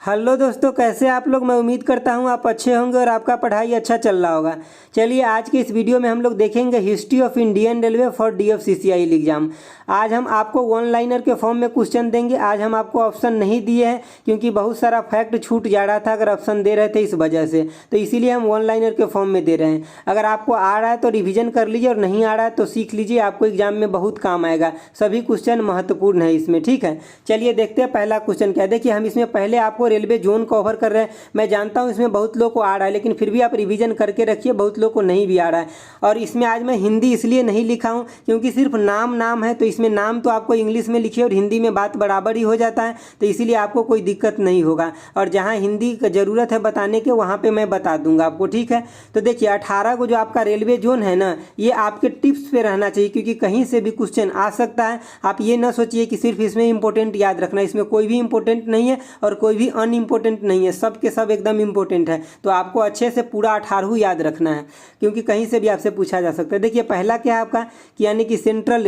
Hello दोस्तों, कैसे आप लोग। मैं उम्मीद करता हूँ आप अच्छे होंगे और आपका पढ़ाई अच्छा चल रहा होगा। चलिए आज के इस वीडियो में हम लोग देखेंगे history of Indian railway for DFCCIL exam. आज हम आपको वन लाइनर के फॉर्म में क्वेश्चन देंगे। आज हम आपको ऑप्शन नहीं दिए हैं क्योंकि बहुत सारा फैक्ट छूट जा रहा था अगर ऑप्शन दे रहे थे इस वजह से, तो इसीलिए हम वन लाइनर के फॉर्म में दे रहे हैं। अगर आपको आ रहा है तो रिविजन कर लीजिए और नहीं आ रहा है तो सीख लीजिए, आपको एग्जाम में बहुत काम आएगा। सभी क्वेश्चन महत्वपूर्ण है इसमें, ठीक है। चलिए देखते हैं पहला क्वेश्चन क्या है। देखिए हम इसमें पहले आपको रेलवे जोन कवर कर रहे हैं। मैं जानता हूं इसमें बहुत लोग को आ रहा है, लेकिन फिर भी आप रिवीजन करके रखिए, बहुत लोग को नहीं भी आ रहा है। और इसमें आज मैं हिंदी इसलिए नहीं लिखा हूं क्योंकि सिर्फ नाम है, तो इसमें नाम तो आपको इंग्लिश में लिखिए और हिंदी में बात बराबर ही हो जाता है, तो इसीलिए आपको कोई दिक्कत नहीं होगा। और जहाँ हिंदी की ज़रूरत है बताने के वहाँ पर मैं बता दूंगा आपको, ठीक है। तो देखिए 18 को जो आपका रेलवे जोन है ना, ये आपके टिप्स पे रहना चाहिए क्योंकि कहीं से भी क्वेश्चन आ सकता है। आप ये ना सोचिए कि सिर्फ इसमें इंपॉर्टेंट याद रखना, इसमें कोई भी इंपॉर्टेंट नहीं है और कोई भी अनइम्पोर्टेंट नहीं है, सब के सब एकदम इंपॉर्टेंट है। तो आपको अच्छे से पूरा 18 याद रखना है क्योंकि कहीं से भी आपसे पूछा जा सकता है। देखिए पहला क्या है आपका कि यानी कि सेंट्रल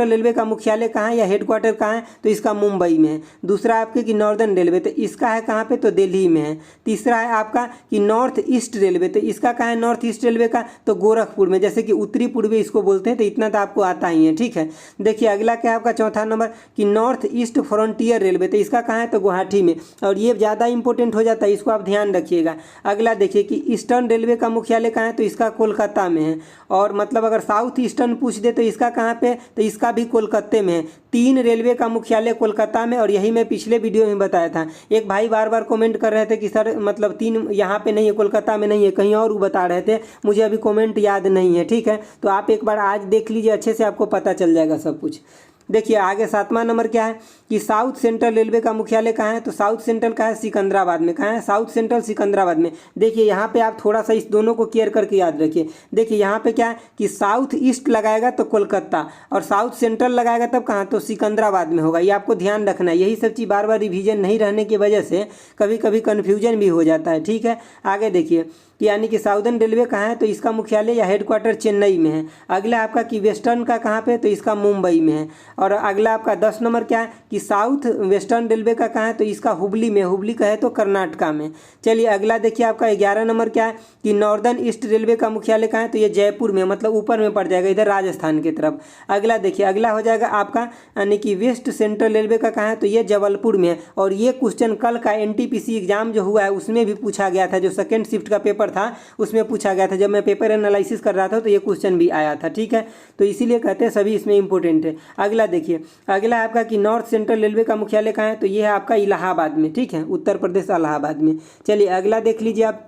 रेलवे का मुख्यालय कहाँ है या हेडक्वार्टर कहाँ है, तो इसका मुंबई में है। दूसरा आपके कि नॉर्दर्न रेलवे, तो इसका है कहाँ पे, तो दिल्ली में है। तीसरा है आपका कि नॉर्थ ईस्ट रेलवे, तो इसका कहाँ है नॉर्थ ईस्ट रेलवे का, तो गोरखपुर में, जैसे कि उत्तरी पूर्वी इसको बोलते हैं। तो इतना तो आपको आता ही है, ठीक है। देखिए अगला क्या है आपका चौथा नंबर कि नॉर्थ ईस्ट फ्रंटियर रेलवे, तो इसका कहाँ है, तो गुवाहाटी में। और ये ज़्यादा इंपॉर्टेंट हो जाता है, इसको आप ध्यान रखिएगा। अगला देखिए कि ईस्टर्न रेलवे का मुख्यालय कहाँ है, तो इसका कोलकाता में है। और मतलब अगर साउथ ईस्टर्न पूछ दे तो इसका कहाँ पे, तो इसका भी कोलकाता में है। 3 रेलवे का मुख्यालय कोलकाता में, और यही मैं पिछले वीडियो में बताया था। एक भाई बार बार कमेंट कर रहे थे कि सर मतलब 3 यहाँ पे नहीं है, कोलकाता में नहीं है, कहीं और वो बता रहे थे, मुझे अभी कमेंट याद नहीं है, ठीक है। तो आप एक बार आज देख लीजिए, अच्छे से आपको पता चल जाएगा सब कुछ। देखिए आगे 7वां नंबर क्या है कि साउथ सेंट्रल रेलवे का मुख्यालय कहाँ है, तो साउथ सेंट्रल का है सिकंदराबाद में। कहाँ है, साउथ सेंट्रल सिकंदराबाद में। देखिए यहाँ पे आप थोड़ा सा इस दोनों को केयर करके याद रखिए। देखिए यहाँ पे क्या है कि साउथ ईस्ट लगाएगा तो कोलकाता, और साउथ सेंट्रल लगाएगा तब कहाँ, तो सिकंदराबाद में होगा। ये आपको ध्यान रखना है। यही सब चीज़ बार बार रिवीजन नहीं रहने की वजह से कभी कभी कन्फ्यूजन भी हो जाता है, ठीक है। आगे देखिए कि यानी कि साउदर्न रेलवे कहाँ है, तो इसका मुख्यालय या हेडक्वार्टर चेन्नई में है। अगला आपका कि वेस्टर्न का कहाँ पे, तो इसका मुंबई में है। और अगला आपका 10 नंबर क्या है कि साउथ वेस्टर्न रेलवे का कहाँ है, तो इसका हुबली में। हुबली का है तो कर्नाटका में। चलिए अगला देखिए आपका 11 नंबर क्या है कि नॉर्दर्न ईस्ट रेलवे का मुख्यालय कहाँ है, तो ये जयपुर में, मतलब ऊपर में पड़ जाएगा, इधर राजस्थान की तरफ। अगला देखिए अगला हो जाएगा आपका यानी कि वेस्ट सेंट्रल रेलवे का कहाँ है, तो ये जबलपुर में है। और ये क्वेश्चन कल का NTPC एग्जाम जो हुआ है उसमें भी पूछा गया था, जो सेकेंड शिफ्ट का पेपर था उसमें पूछा गया था। जब मैं पेपर एनालिसिस कर रहा था तो ये क्वेश्चन भी आया था, ठीक है। तो इसीलिए कहते हैं सभी इसमें इंपॉर्टेंट है। अगला देखिए अगला है आपका कि नॉर्थ सेंट्रल रेलवे का मुख्यालय कहाँ है, तो ये है आपका इलाहाबाद में, ठीक है, उत्तर प्रदेश इलाहाबाद में। चलिए अगला देख लीजिए आप।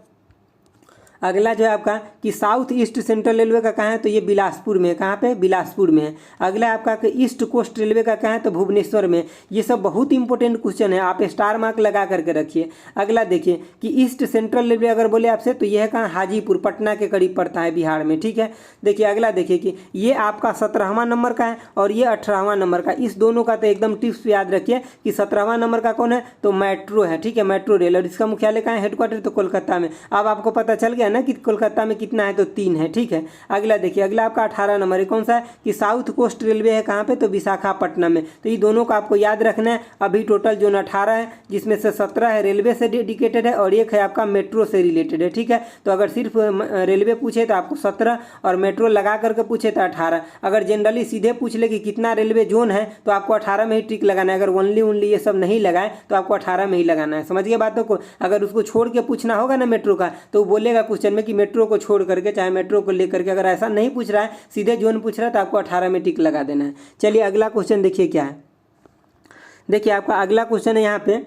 अगला जो है आपका कि साउथ ईस्ट सेंट्रल रेलवे का कहाँ है, तो ये बिलासपुर में। कहाँ पे, बिलासपुर में है। अगला आपका कि ईस्ट कोस्ट रेलवे का कहाँ है, तो भुवनेश्वर में। ये सब बहुत इंपॉर्टेंट क्वेश्चन है, आप स्टार मार्क लगा करके रखिए। अगला देखिए कि ईस्ट सेंट्रल रेलवे अगर बोले आपसे तो ये है कहाँ, हाजीपुर, पटना के करीब पड़ता है, बिहार में, ठीक है। देखिए अगला देखिए कि ये आपका 17वां नंबर का है और ये 18वां नंबर का। इस दोनों का तो एकदम टिप्स याद रखिए कि 17वां नंबर का कौन है, तो मेट्रो है, ठीक है, मेट्रो रेल। और इसका मुख्यालय कहाँ है, हेडक्वार्टर, तो कोलकाता में। अब आपको पता चल गया ना कि कोलकाता में कितना है, तो 3 है, ठीक है। अगला देखिए अगला आपका 18 नंबर है, कौन सा है कि साउथ कोस्ट रेलवे है कहाँ पे, तो विशाखापट्टनम में। तो ये दोनों का आपको याद रखना है। अभी टोटल जो 18 है जिसमें से 17 है रेलवे से डेडिकेटेड है और एक है आपका मेट्रो से रिलेटेड है, ठीक है। तो अगर सिर्फ रेलवे पूछे तो आपको 17 और मेट्रो लगा करके पूछे तो 18। अगर जनरली सीधे पूछ ले कि कितना रेलवे जोन है तो आपको 18 में ही टिक लगाना है। अगर ओनली ये सब नहीं लगाए तो आपको 18 में ही लगाना है। समझ गए बातों को। अगर उसको छोड़ के पूछना होगा ना मेट्रो का, तो वो बोलेगा क्वेश्चन में कि मेट्रो को छोड़ करके, चाहे मेट्रो को लेकर के। अगर ऐसा नहीं पूछ रहा है, सीधे जोन पूछ रहा है, तो आपको 18 में टिक लगा देना है। चलिए अगला क्वेश्चन देखिए क्या है। देखिए आपका अगला क्वेश्चन है यहाँ पे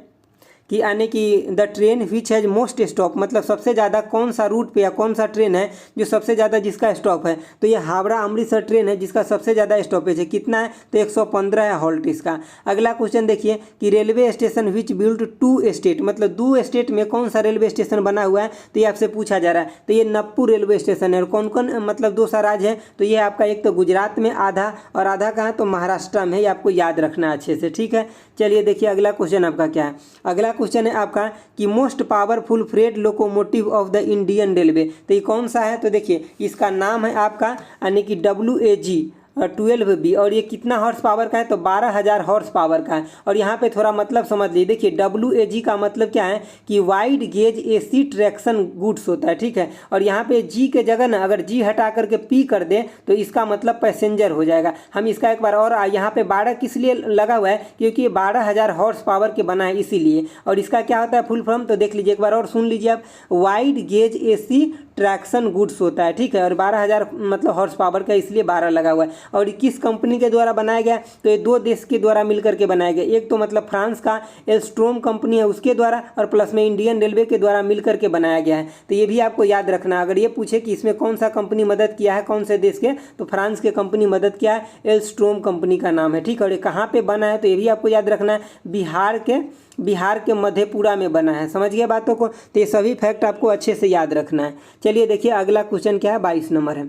कि यानी कि the train which has most stop, मतलब सबसे ज़्यादा कौन सा रूट पे या कौन सा ट्रेन है जो सबसे ज़्यादा जिसका स्टॉप है, तो ये हावड़ा अमृतसर ट्रेन है जिसका सबसे ज़्यादा स्टॉपेज है। कितना है, तो 115 है हॉल्ट इसका। अगला क्वेश्चन देखिए कि railway station which build 2 state, मतलब 2 स्टेट में कौन सा रेलवे स्टेशन बना हुआ है, तो ये आपसे पूछा जा रहा है। तो ये नप्पू रेलवे स्टेशन है। और कौन कौन मतलब 2 सा राज्य है, तो ये आपका एक तो गुजरात में आधा और आधा कहाँ, तो महाराष्ट्र में। ये आपको याद रखना अच्छे से, ठीक है। चलिए देखिए अगला क्वेश्चन आपका क्या है। अगला क्वेश्चन है आपका कि most powerful freight locomotive of the Indian railway, तो ये कौन सा है, तो देखिए इसका नाम है आपका यानी कि WAG 12B और ये कितना हॉर्स पावर का है तो 12,000 हॉर्स पावर का है। और यहाँ पे थोड़ा मतलब समझ लीजिए, देखिए WAG का मतलब क्या है कि wide gauge AC traction goods होता है, ठीक है। और यहाँ पे G के जगह ना अगर G हटा करके P कर दे तो इसका मतलब पैसेंजर हो जाएगा। हम इसका एक बार और यहाँ पे 12 किस लिए लगा हुआ है क्योंकि ये 12,000 हॉर्स पावर के बना है इसीलिए। और इसका क्या होता है फुल फॉर्म तो देख लीजिए एक बार और सुन लीजिए आप, wide gauge AC traction goods होता है, ठीक है। और 12,000 मतलब हॉर्स पावर का इसलिए 12 लगा हुआ है। और किस कंपनी के द्वारा बनाया गया तो ये दो देश के द्वारा मिलकर के बनाया गया, एक तो मतलब फ्रांस का एल्स्ट्रोम कंपनी है उसके द्वारा और प्लस में इंडियन रेलवे के द्वारा मिलकर के बनाया गया है। तो ये भी आपको याद रखना, अगर ये पूछे कि इसमें कौन सा कंपनी मदद किया है कौन से देश के तो फ्रांस के कंपनी मदद किया है, एल्स्ट्रोम कंपनी का नाम है, ठीक है। और ये कहाँ पे बना है तो ये भी आपको याद रखना है, बिहार के मधेपुरा में बना है। समझ गए बातों को, तो ये सभी फैक्ट आपको अच्छे से याद रखना है। चलिए देखिए अगला क्वेश्चन क्या है, 22 नंबर है।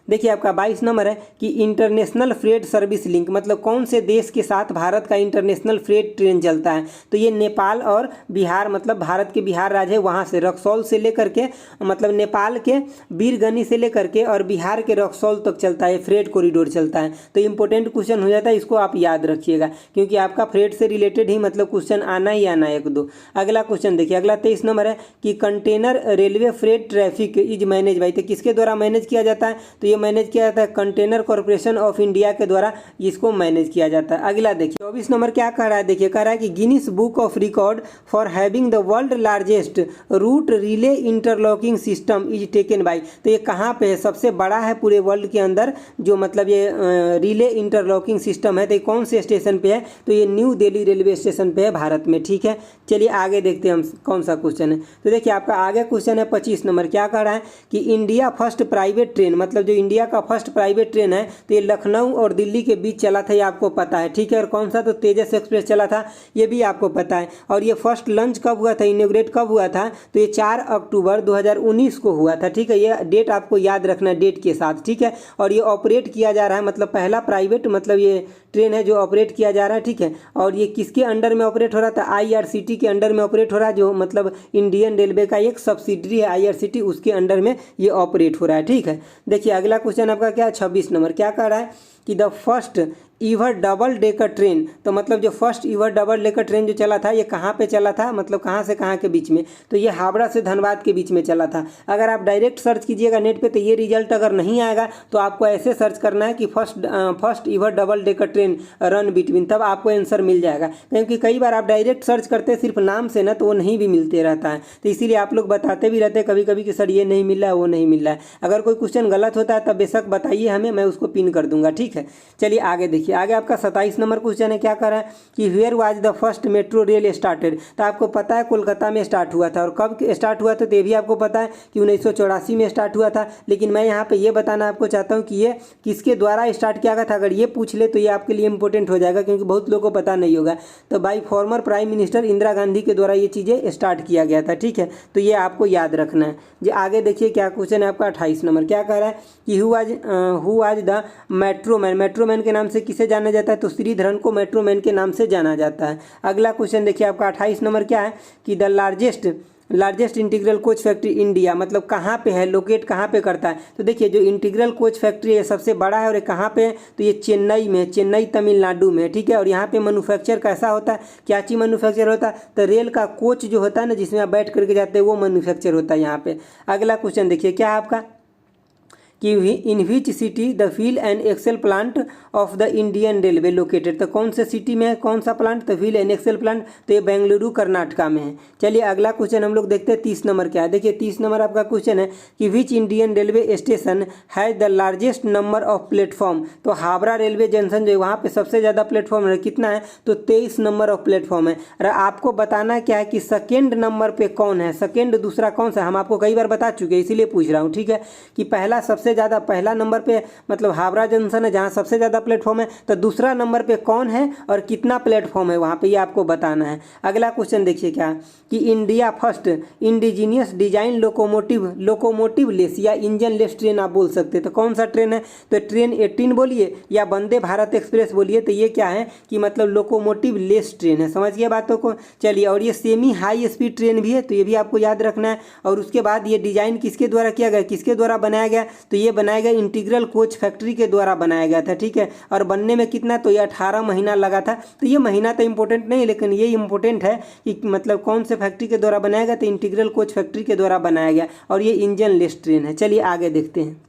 देखिए आपका 22 नंबर है कि इंटरनेशनल फ्रेट सर्विस लिंक मतलब कौन से देश के साथ भारत का इंटरनेशनल फ्रेट ट्रेन चलता है तो ये नेपाल और बिहार, मतलब भारत के बिहार राज्य है वहाँ से रक्सौल से लेकर के मतलब नेपाल के बीरगनी से लेकर के और बिहार के रक्सौल तक चलता है, फ्रेट कॉरिडोर चलता है। तो इंपॉर्टेंट क्वेश्चन हो जाता है, इसको आप याद रखिएगा क्योंकि आपका फ्रेट से रिलेटेड ही मतलब क्वेश्चन आना ही आना है एक दो। अगला क्वेश्चन देखिए, अगला 23 नंबर है कि container railway freight traffic is manage by, तो किसके द्वारा मैनेज किया जाता है तो ये मैनेज किया जाता है कंटेनर कॉर्पोरेशन ऑफ इंडिया के द्वारा इसको मैनेज किया जाता है। अगला देखिए 24 नंबर क्या कह रहा है, देखिए कह रहा है कि Guinness book of record for having the world largest route relay interlocking system is taken by, तो ये कहाँ पे है, सबसे बड़ा है पूरे वर्ल्ड के अंदर जो मतलब ये रिले इंटरलॉकिंग सिस्टम है, तो ये कौन से स्टेशन पे है तो ये न्यू दिल्ली रेलवे स्टेशन पे है भारत में, ठीक है। चलिए आगे देखते हैं हम कौन सा क्वेश्चन है। तो देखिए आपका आगे क्वेश्चन है 25 नंबर, क्या कह रहा है कि इंडिया फर्स्ट प्राइवेट ट्रेन मतलब जो इंडिया का फर्स्ट प्राइवेट ट्रेन है तो ये लखनऊ और दिल्ली के बीच चला था, ये आपको पता है, ठीक है। और कौन सा तो तेजस एक्सप्रेस चला था, ये भी आपको पता है। और ये फर्स्ट लंच कब हुआ था, इनॉग्रेट कब हुआ था तो ये 4 अक्टूबर 2019 को हुआ था, ठीक है। ये डेट आपको याद रखना है डेट के साथ, ठीक है। और ये ऑपरेट किया जा रहा है मतलब पहला प्राइवेट मतलब ये ट्रेन है जो ऑपरेट किया जा रहा है, ठीक है। और ये किसके अंडर में ऑपरेट हो रहा था, IRCT के अंडर में ऑपरेट हो रहा है, जो मतलब इंडियन रेलवे का एक सब्सिडरी है IRCT, उसके अंडर में ये ऑपरेट हो रहा है, ठीक है। देखिए अगला क्वेश्चन आपका क्या है 26 नंबर, क्या कह रहा है कि the first ever double decker train, तो मतलब जो first ever double decker train जो चला था ये कहाँ पे चला था, मतलब कहाँ से कहाँ के बीच में, तो ये हावड़ा से धनबाद के बीच में चला था। अगर आप डायरेक्ट सर्च कीजिएगा नेट पे तो ये रिजल्ट अगर नहीं आएगा तो आपको ऐसे सर्च करना है कि first ever double decker train run between, तब आपको आंसर मिल जाएगा। क्योंकि कई बार आप डायरेक्ट सर्च करते हैं सिर्फ नाम से ना तो वो नहीं भी मिलते रहता है, तो इसीलिए आप लोग बताते भी रहते हैं कभी कभी कि सर ये नहीं मिल रहा है वो नहीं मिल रहा है। अगर कोई क्वेश्चन गलत होता है तब बेशक बताइए हमें, मैं उसको पिन कर दूंगा, ठीक है। चलिए आगे देखिए, आगे आपका 27 नंबर क्वेश्चन है, क्या कर रहा है कि where was the first metro rail started, तो आपको पता है कोलकाता में स्टार्ट हुआ था। और कब स्टार्ट हुआ था तो ये भी आपको पता है कि 1984 में स्टार्ट हुआ था। लेकिन मैं यहाँ पे ये बताना आपको चाहता हूँ कि ये किसके द्वारा स्टार्ट किया गया था, अगर ये पूछ ले तो ये आपके लिए इंपॉर्टेंट हो जाएगा क्योंकि बहुत लोगों को पता नहीं होगा। तो by former prime minister Indira Gandhi के द्वारा ये चीज़ें स्टार्ट किया गया था, ठीक है। तो ये आपको याद रखना है। जो आगे देखिए क्या क्वेश्चन है आपका 28 नंबर, क्या कह रहा है कि हु आज द मेट्रोमैन के नाम से किसे जाना जाता है तो श्रीधरन को मेट्रोमैन के नाम से जाना जाता है। अगला क्वेश्चन देखिए आपका 28 नंबर क्या है कि the largest integral coach factory India मतलब कहाँ पे है, लोकेट कहाँ पे करता है तो देखिए जो इंटीग्रल कोच फैक्ट्री है सबसे बड़ा है और ये कहाँ पे है तो ये चेन्नई में, चेन्नई तमिलनाडु में, ठीक है। और यहाँ पे मैन्युफैक्चर कैसा होता है, क्या चीज़ मैन्युफैक्चर होता है तो रेल का कोच जो होता है ना जिसमें आप बैठ करके जाते हैं वो मैन्युफैक्चर होता है यहाँ पे। अगला क्वेश्चन देखिए क्या है आपका कि in which city the wheel and axle plant of the Indian railway located, तो कौन से सिटी में है कौन सा प्लांट तो व्हील एंड एक्सेल प्लांट तो ये बेंगलुरु कर्नाटका में है। चलिए अगला क्वेश्चन हम लोग देखते हैं 30 नंबर क्या है। देखिए 30 नंबर आपका क्वेश्चन है कि which Indian railway station has the largest number of platform, तो हावड़ा रेलवे जंक्शन जो है वहाँ पे सबसे ज़्यादा प्लेटफॉर्म है, कितना है तो 23 नंबर ऑफ प्लेटफॉर्म है। और आपको बताना क्या है कि सेकेंड नंबर पे कौन है, सेकेंड दूसरा कौन सा, हम आपको कई बार बता चुके हैं इसीलिए पूछ रहा हूँ, ठीक है। कि पहला सबसे ज़्यादा पहला नंबर पे मतलब हावड़ा जंक्शन है जहाँ सबसे ज़्यादा प्लेटफॉर्म है, तो दूसरा नंबर पे कौन है और कितना प्लेटफॉर्म है वहाँ पे ये आपको बताना है। अगला क्वेश्चन देखिए क्या कि India first indigenous design locomotive less या इंजन लेस ट्रेन आप बोल सकते हैं, तो कौन सा ट्रेन है तो ट्रेन 18 बोलिए या वंदे भारत एक्सप्रेस बोलिए, तो ये क्या है कि मतलब लोकोमोटिव लेस ट्रेन है। समझ गए बातों को। चलिए और ये सेमी हाई स्पीड ट्रेन भी है तो ये भी आपको याद रखना है। और उसके बाद ये डिजाइन किसके द्वारा किया गया, किसके द्वारा बनाया गया तो ये बनाया गया इंटीग्रल कोच फैक्ट्री के द्वारा बनाया गया था, ठीक है। और बनने में कितना, तो ये 18 महीना लगा था। तो ये महीना तो इंपॉर्टेंट नहीं, लेकिन ये इंपॉर्टेंट है कि मतलब कौन से फैक्ट्री के द्वारा बनाया गया, तो इंटीग्रल कोच फैक्ट्री के द्वारा बनाया गया, और ये इंजन लेस ट्रेन है। चलिए आगे देखते हैं।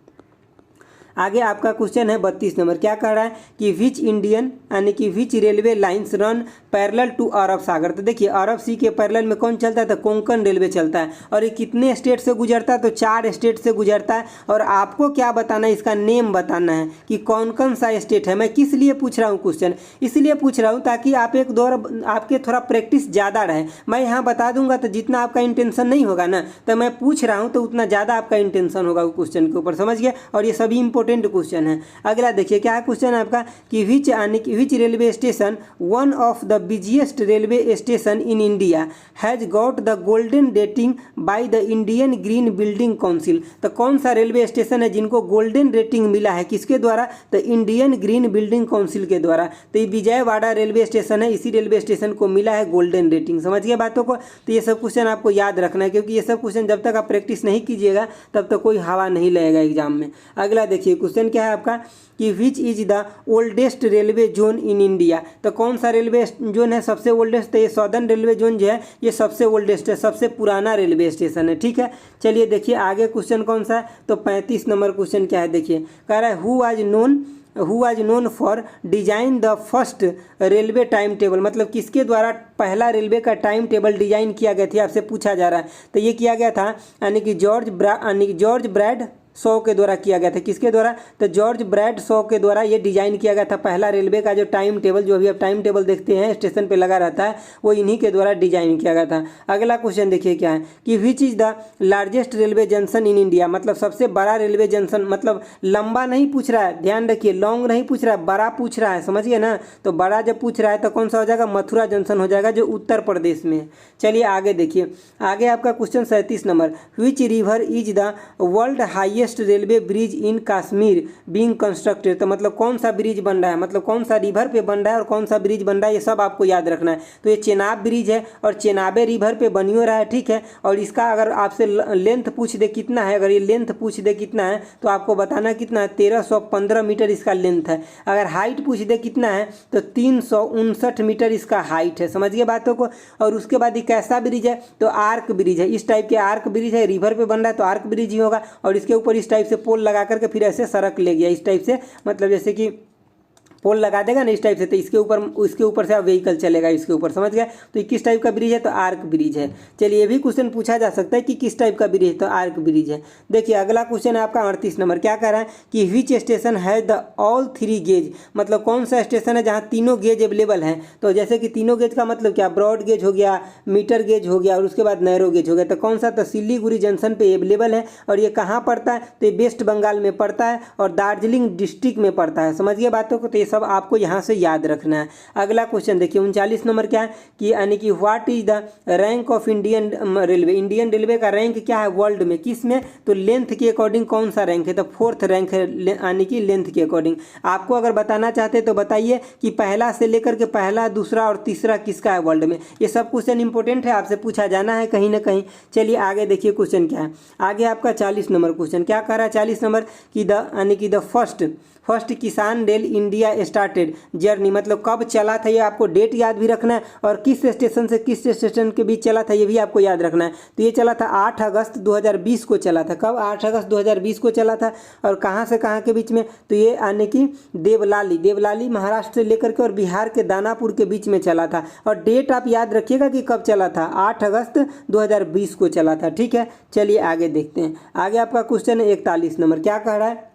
आगे आपका क्वेश्चन है 32 नंबर, क्या कह रहा है कि विच इंडियन यानी कि which railway lines run parallel to Arab Sagar. तो देखिए अरब सी के पैरेलल में कौन चलता है, तो कोंकण रेलवे चलता है। और ये कितने स्टेट से गुजरता है, तो 4 स्टेट से गुजरता है। और आपको क्या बताना है, इसका नेम बताना है कि कौन कौन सा स्टेट है। मैं किस लिए पूछ रहा हूँ क्वेश्चन, इसलिए पूछ रहा हूँ ताकि आप एक दौर आपके थोड़ा प्रैक्टिस ज़्यादा रहे। मैं यहाँ बता दूंगा तो जितना आपका इंटेंशन नहीं होगा ना, तो मैं पूछ रहा हूँ तो उतना ज़्यादा आपका इंटेंशन होगा क्वेश्चन के ऊपर, समझ गया। और ये सभी इंपॉर्टेंट क्वेश्चन है। अगला देखिए क्या है क्वेश्चन आपका कि which railway station one of the busiest railway station in India has got the golden rating by the Indian green building council. तो कौन सा रेलवे स्टेशन है जिनको गोल्डन रेटिंग मिला है, किसके द्वारा, तो इंडियन ग्रीन बिल्डिंग काउंसिल के द्वारा। तो ये विजयवाड़ा रेलवे स्टेशन है, इसी रेलवे स्टेशन को मिला है गोल्डन रेटिंग। समझ गए बातों को। तो ये सब क्वेश्चन आपको याद रखना है, क्योंकि ये सब क्वेश्चन जब तक आप प्रैक्टिस नहीं कीजिएगा तब तक कोई हवा नहीं लगेगा एग्जाम में। अगला देखिए क्वेश्चन क्या है आपका कि which is the oldest railway zone in India. तो कौन सा रेलवे जोन है सबसे ओल्डेस्ट, तो ये सदर्न रेलवे जोन जो है ये सबसे ओल्डेस्ट है, सबसे पुराना रेलवे स्टेशन है, ठीक है। चलिए देखिए आगे क्वेश्चन कौन सा है, तो 35 नंबर क्वेश्चन क्या है, देखिए कह रहा है who was known for design the first railway time table. मतलब किसके द्वारा पहला रेलवे का टाइम टेबल डिजाइन किया गया था, आपसे पूछा जा रहा है। तो ये किया गया था यानी कि जॉर्ज ब्रैड शॉ के द्वारा किया गया था। किसके द्वारा, तो जॉर्ज ब्रैड शॉ के द्वारा ये डिजाइन किया गया था। पहला रेलवे का जो टाइम टेबल, जो अभी आप टाइम टेबल देखते हैं स्टेशन पे लगा रहता है, वो इन्हीं के द्वारा डिजाइन किया गया था। अगला क्वेश्चन देखिए क्या है कि which is the largest railway junction in India. मतलब सबसे बड़ा रेलवे जंक्शन, मतलब लंबा नहीं पूछ रहा है, ध्यान रखिए, लॉन्ग नहीं पूछ रहा है, बड़ा पूछ रहा है, समझिए ना। तो बड़ा जब पूछ रहा है तो कौन सा हो जाएगा, मथुरा जंक्शन हो जाएगा, जो उत्तर प्रदेश में है। चलिए आगे देखिए, आगे आपका question 37 number, which river is the world highest railway bridge in Kashmir being constructed. तो मतलब कौन सा ब्रिज बन रहा है, मतलब कौन सा रिवर पे बन रहा है और कौन सा ब्रिज बन रहा है, ये सब आपको याद रखना है। तो ये चेनाब ब्रिज है और चेनाबे रिवर पे बन हो रहा है, ठीक है। और इसका अगर आपसे लेंथ पूछ दे कितना है, अगर ये लेंथ पूछ दे कितना है तो आपको बताना कितना है, 1315 मीटर इसका लेंथ है। अगर हाइट पूछ दे कितना है तो 359 मीटर इसका हाइट है, समझिए बातों को। और उसके बाद ये कैसा ब्रिज है, तो आर्क ब्रिज है, इस टाइप के आर्क ब्रिज है, रिवर पे बन रहा है तो आर्क ब्रिज ही होगा। और इसके ऊपर इस टाइप से पोल लगा करके फिर ऐसे सड़क ले गया, इस टाइप से, मतलब जैसे कि पोल लगा देगा ना इस टाइप से, तो इसके ऊपर से व्हीकल चलेगा इसके ऊपर, समझ गए। तो ये किस टाइप का ब्रिज है, तो आर्क ब्रिज है। चलिए ये भी क्वेश्चन पूछा जा सकता है कि किस टाइप का ब्रिज है, तो आर्क ब्रिज है। देखिए अगला क्वेश्चन है आपका 38 नंबर, क्या कह रहा है कि विच स्टेशन है द ऑल 3 गेज। मतलब कौन सा स्टेशन है जहाँ तीनों गेज अवेलेबल हैं। तो जैसे कि तीनों गेज का मतलब क्या, ब्रॉड गेज हो गया, मीटर गेज हो गया और उसके बाद नैरो गेज हो गया। तो कौन सा, तो सिलीगुड़ी जंक्शन पे अवेलेबल है। और ये कहाँ पड़ता है, तो ये वेस्ट बंगाल में पड़ता है और दार्जिलिंग डिस्ट्रिक्ट में पड़ता है, समझिए बातों को। तो ये सब आपको यहाँ से याद रखना है। अगला क्वेश्चन देखिए 39 नंबर क्या है कि यानी कि what is the rank of Indian railway. Indian railway का रैंक क्या है वर्ल्ड में, किस में, तो लेंथ के अकॉर्डिंग कौन सा रैंक है, तो 4th रैंक है, यानी कि लेंथ के अकॉर्डिंग। आपको अगर बताना चाहते तो बताइए कि पहला से लेकर के पहला, दूसरा और तीसरा किसका है वर्ल्ड में। ये सब क्वेश्चन इंपॉर्टेंट है, आपसे पूछा जाना है कहीं ना कहीं। चलिए आगे देखिए क्वेश्चन क्या है। आगे आपका 40 नंबर क्वेश्चन क्या कह रहा है, 40 नंबर की द यानी कि द फर्स्ट किसान रेल इंडिया स्टार्टेड जर्नी। मतलब कब चला था, ये आपको डेट याद भी रखना है और किस स्टेशन से किस स्टेशन के बीच चला था ये भी आपको याद रखना है। तो ये चला था 8 अगस्त 2020 को चला था। कब, 8 अगस्त 2020 को चला था। और कहाँ से कहाँ के बीच में, तो ये आने की देवलाली महाराष्ट्र से लेकर के और बिहार के दानापुर के बीच में चला था। और डेट आप याद रखिएगा कि कब चला था, 8 अगस्त 2020 को चला था, ठीक है। चलिए आगे देखते हैं। आगे आपका क्वेश्चन है 41 नंबर, क्या कह रहा है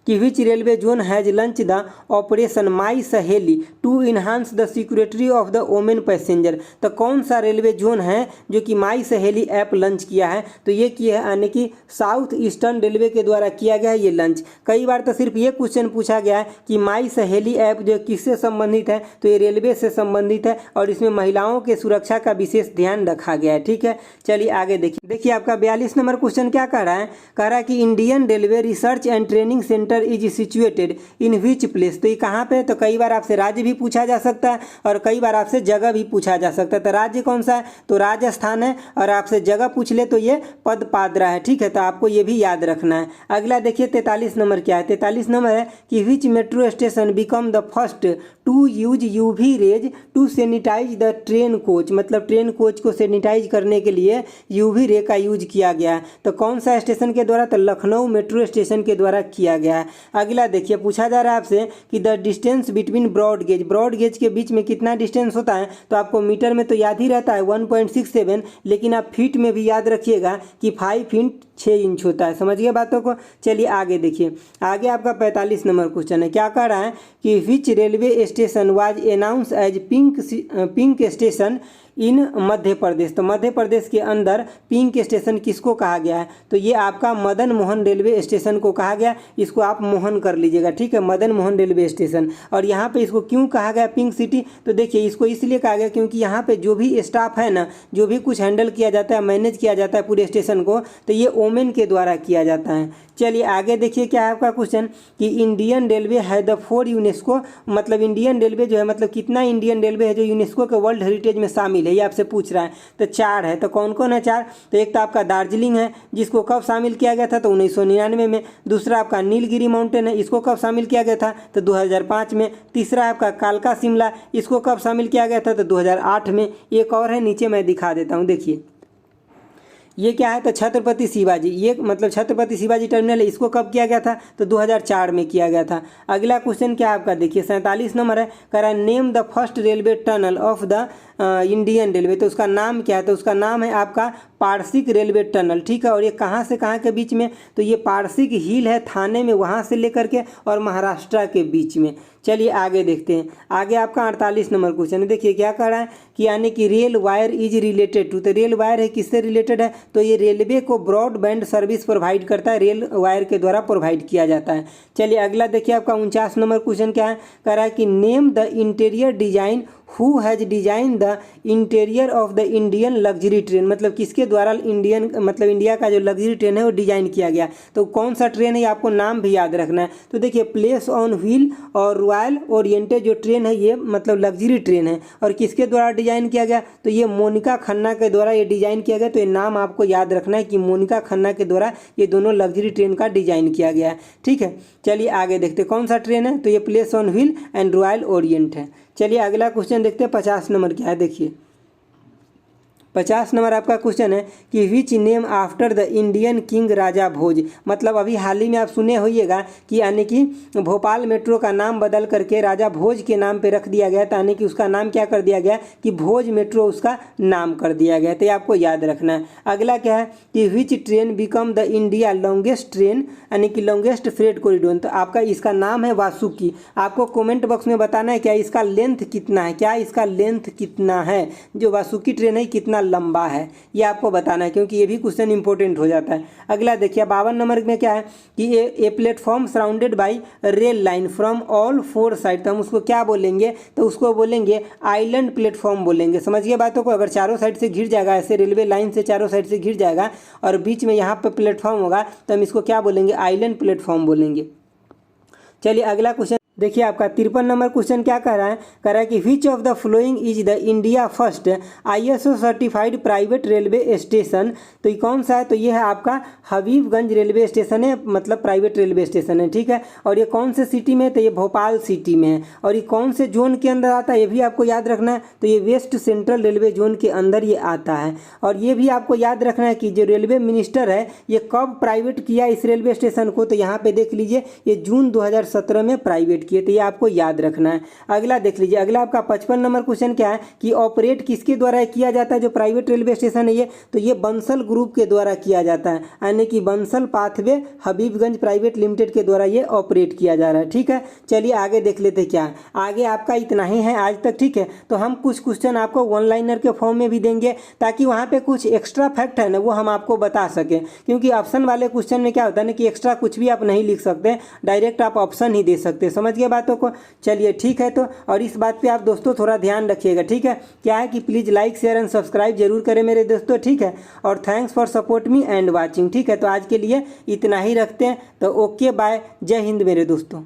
कि which railway zone has launch the operation my Saheli to enhance the security of the women passenger. तो कौन सा रेलवे जोन है जो कि माई सहेली ऐप लंच किया है, तो ये किया है यानी कि साउथ ईस्टर्न रेलवे के द्वारा किया गया है ये लंच। कई बार तो सिर्फ ये क्वेश्चन पूछा गया है कि माई सहेली ऐप जो किससे संबंधित है, तो ये रेलवे से संबंधित है और इसमें महिलाओं के सुरक्षा का विशेष ध्यान रखा गया है, ठीक है। चलिए आगे देखिए आपका 42 नंबर क्वेश्चन क्या कह रहा है कि Indian railway research and training centre centre is situated in which place. तो ये कहाँ पे है, तो कई बार आपसे राज्य भी पूछा जा सकता है और कई बार आपसे जगह भी पूछा जा सकता है। तो राज्य कौन सा है, तो राजस्थान है, और आपसे जगह पूछ ले तो ये पदपादरा है। ठीक है, तो आपको ये भी याद रखना है। अगला देखिए 43 नंबर क्या है। 43 नंबर है कि which metro station become the first to use UV rays to sanitise the train coach. मतलब ट्रेन कोच को सैनिटाइज करने के लिए यूवी रे का यूज किया गया है। तो कौन सा स्टेशन के द्वारा, तो लखनऊ मेट्रो स्टेशन के द्वारा किया गया है। अगला देखिए पूछा जा रहा है आपसे कि the distance between broad gauge के बीच में कितना डिस्टेंस होता है। तो आपको मीटर में तो याद ही रहता है 1.67, लेकिन आप फीट में भी याद रखिएगा कि 5 फीट 6 इंच होता है। समझिए बातों को। चलिए आगे देखिए, आगे आपका 45 नंबर क्वेश्चन है। क्या कह रहा है कि which railway station was announce as pink station in Madhya Pradesh. तो मध्य प्रदेश के अंदर पिंक स्टेशन किसको कहा गया है, तो ये आपका मदन मोहन रेलवे स्टेशन को कहा गया। इसको आप मोहन कर लीजिएगा, ठीक है, मदन मोहन रेलवे स्टेशन। और यहाँ पे इसको क्यों कहा गया पिंक सिटी, तो देखिए इसको इसलिए कहा गया क्योंकि यहाँ पे जो भी स्टाफ है ना, जो भी कुछ हैंडल किया जाता है, मैनेज किया जाता है पूरे स्टेशन को, तो ये वोमेन के द्वारा किया जाता है। चलिए आगे देखिए क्या है आपका क्वेश्चन कि इंडियन रेलवे है द 4 यूनेस्को। मतलब इंडियन रेलवे जो है, मतलब कितना इंडियन रेलवे है जो यूनेस्को के वर्ल्ड हेरिटेज में शामिल है, ये आपसे पूछ रहा है। तो 4 है। तो कौन कौन है 4, तो एक तो आपका दार्जिलिंग है, जिसको कब शामिल किया गया था, तो 1999 में। दूसरा आपका नीलगिरी माउंटेन है, इसको कब शामिल किया गया था, तो 2005 में। तीसरा आपका कालका शिमला, इसको कब शामिल किया गया था, तो 2008 में। एक और है, नीचे मैं दिखा देता हूँ, देखिए ये क्या है, तो छत्रपति शिवाजी, ये मतलब छत्रपति शिवाजी टर्मिनल है, इसको कब किया गया था, तो 2004 में किया गया था। अगला क्वेश्चन क्या है आपका, देखिए 47 नंबर है, कह रहा है name the first railway tunnel of the Indian railway. तो उसका नाम क्या है, तो उसका नाम है आपका पारसिक रेलवे टनल। ठीक है, और ये कहाँ से कहाँ के बीच में, तो ये पारसिक हिल है थाने में, वहाँ से लेकर के और महाराष्ट्र के बीच में। चलिए आगे देखते हैं। आगे आपका 48 नंबर क्वेश्चन है। देखिए क्या कह रहा है कि यानी कि rail wire is related to. तो रेल वायर है किससे रिलेटेड है, तो ये रेलवे को ब्रॉडबैंड सर्विस प्रोवाइड करता है, रेल वायर के द्वारा प्रोवाइड किया जाता है। चलिए अगला देखिए आपका 49 नंबर क्वेश्चन क्या है, कह रहा है कि name the interior design who has design the interior of the Indian luxury train. मतलब किसके द्वारा इंडिया का जो लग्जरी ट्रेन है वो डिजाइन किया गया। तो कौन सा ट्रेन है, आपको नाम भी याद रखना है। तो देखिए प्लेस ऑन व्हील और रॉयल ओरिएंटेड जो ट्रेन है, ये मतलब लग्जरी ट्रेन है, और किसके द्वारा डिजाइन किया गया, तो ये मोनिका खन्ना के द्वारा ये डिजाइन किया गया। तो ये नाम आपको याद रखना है कि मोनिका खन्ना के द्वारा ये दोनों लग्जरी ट्रेन का डिजाइन किया गया है। ठीक है, चलिए आगे देखते कौन सा ट्रेन है, तो ये place on wheel and royal Orient है। चलिए अगला क्वेश्चन देखते हैं 50 नंबर क्या है। देखिए 50 नंबर आपका क्वेश्चन है कि which name after the Indian king Raja Bhoj. मतलब अभी हाल ही में आप सुने होइएगा कि यानी कि भोपाल मेट्रो का नाम बदल करके राजा भोज के नाम पे रख दिया गया, यानी कि उसका नाम क्या कर दिया गया कि भोज मेट्रो उसका नाम कर दिया गया। तो ये आपको याद रखना है। अगला क्या है कि विच train become the India longest train, यानी कि लॉन्गेस्ट फ्रेट कॉरिडोर। तो आपका इसका नाम है वासुकी। आपको कमेंट बॉक्स में बताना है क्या इसका लेंथ कितना है, क्या इसका लेंथ कितना है, जो वासुकी ट्रेन है कितना लंबा है, ये आपको बताना है, क्योंकि ये भी क्वेश्चन इंपॉर्टेंट हो जाता है। अगला देखिए 52 नंबर में क्या है कि a platform surrounded by rail line from all 4 side. तो हम उसको क्या बोलेंगे, तो उसको बोलेंगे आइलैंड प्लेटफॉर्म बोलेंगे। समझिए बातों को। अगर चारों साइड से घिर जाएगा, ऐसे रेलवे लाइन से चारों साइड से घिर जाएगा और बीच में यहाँ पर प्लेटफॉर्म होगा, तो हम इसको क्या बोलेंगे, आइलैंड प्लेटफॉर्म बोलेंगे। चलिए अगला क्वेश्चन देखिए आपका 53 नंबर क्वेश्चन क्या कह रहा है कि which of the following is the India first ISO certified private railway station. तो ये कौन सा है, तो ये है आपका हबीबगंज रेलवे स्टेशन है, मतलब प्राइवेट रेलवे स्टेशन है। ठीक है, और ये कौन से सिटी में है, तो ये भोपाल सिटी में है। और ये कौन से जोन के अंदर आता है, ये भी आपको याद रखना है। तो ये वेस्ट सेंट्रल रेलवे जोन के अंदर ये आता है। और ये भी आपको याद रखना है कि जो रेलवे मिनिस्टर है ये कब प्राइवेट किया इस रेलवे स्टेशन को, तो यहाँ पे देख लीजिए ये जून 2017 में प्राइवेट किए। तो ये आपको याद रखना है। अगला देख लीजिए, अगला आपका 55 नंबर क्वेश्चन क्या है कि ऑपरेट किसके द्वारा किया जाता है, जो प्राइवेट रेलवे स्टेशन है ये, तो ये बंसल ग्रुप के द्वारा किया जाता है, यानी कि Bansal pathway Habibganj private limited के द्वारा ये ऑपरेट किया जा रहा है। ठीक है, चलिए आगे देख लेते क्या है। आगे आपका इतना ही है आज तक। ठीक है, तो हम कुछ क्वेश्चन आपको वन लाइनर के फॉर्म में भी देंगे, ताकि वहाँ पे कुछ एक्स्ट्रा फैक्ट है ना वो हम आपको बता सकें। क्योंकि ऑप्शन वाले क्वेश्चन में क्या होता है ना कि एक्स्ट्रा कुछ भी आप नहीं लिख सकते, डायरेक्ट आप ऑप्शन ही दे सकते। समझ गया बातों को? चलिए ठीक है, तो और इस बात पे आप दोस्तों थोड़ा ध्यान रखिएगा, ठीक है। क्या है कि please like share and subscribe जरूर करें मेरे दोस्तों, ठीक है। और thanks for support me and watching, ठीक है। तो आज के लिए इतना ही रखते हैं, तो ओके बाय, जय हिंद मेरे दोस्तों।